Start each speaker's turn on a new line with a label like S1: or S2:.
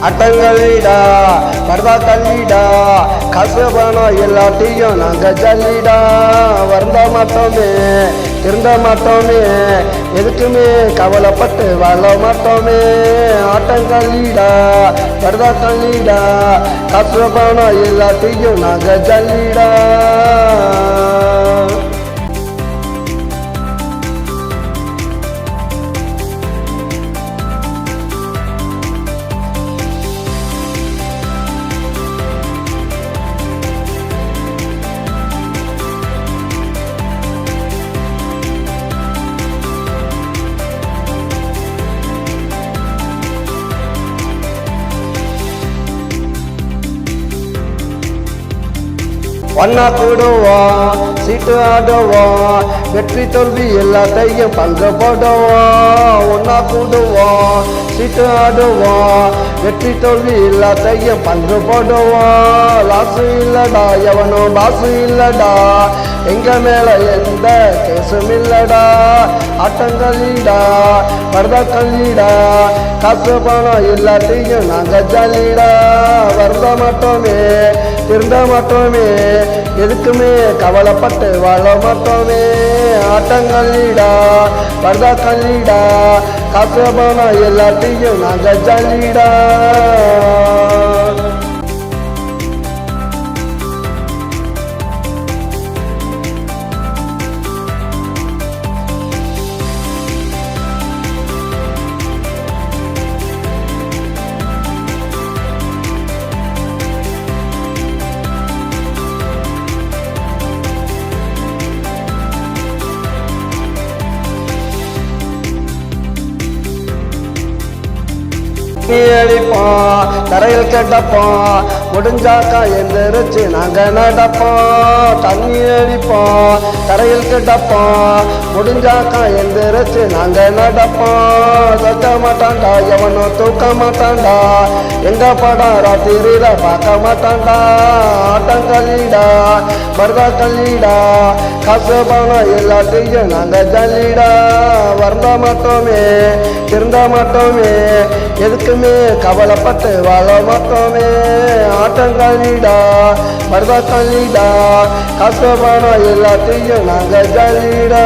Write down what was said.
S1: அட்டங்களிடா பரதா தள்ளிடா காசு பணம் எல்லாத்தையும் நாங்கள் ஜல்லிடா வருந்த மாட்டோமே திருந்த மாட்டோமே எதுக்குமே கவலைப்பட்டு வாழ மாட்டோமே ஆட்டங்களிடா பரதா தள்ளிடா காசு பணம் எல்லாத்தையும் நாங்கள் ஜல்லிடா ஒன்னா கூடுவோம் சீட்டு ஆடுவோம் வெற்றி தோல்வி எல்லாத்தையும் பங்கு போடுவோம் ஒன்னா கூடுவோம் சீட்டு ஆடுவோம் வெற்றி தோல்வி எல்லாத்தையும் பங்கு போடுவோம் லாசு இல்லடா எவனும் பாசு இல்லடா எங்க மேல எந்த கேசும் இல்லடா ஆட்டங்களிடா பரதா கல்லிடா காசு பணம் எல்லாத்தையும் நாங்க ஜல்லிடா வருந்த மாட்டோமே திருந்த மாட்டோமே எதுக்குமே கவலைப்பட்டு வாழ மாட்டோமே ஆட்டங்களிடா பரதா கல்லிடா காசு பணம் எல்லாத்தையும் நாங்க ஜல்லிடா அடிப்போம் தரையில் கெட்டப்போம் முடிஞ்சாக்கா எந்திரிச்சு நாங்க நடப்போம் தண்ணி அடிப்போம் தரையில் கெட்டப்போம் முடிஞ்சாக்கா எந்திரிச்சு நாங்க நடப்போம் தூக்க மாட்டான்டா எவனும் தூக்க மாட்டான்டா எங்க படம் ராத்திரியில பார்க்க மாட்டான்டா ஆட்டங்களிடா பரதா கல்லிடா காசு பணம் எல்லாத்தையும் நாங்க ஜல்லிடா வருந்த மாட்டோமே திருந்த மாட்டோமே எதுக்குமே கவலைப்பட்டு வாழ மாட்டோமே ஆட்டங்களிடா பரதா கல்லிடா காசு பணம் எல்லாத்தையும் நாங்க ஜல்லிடா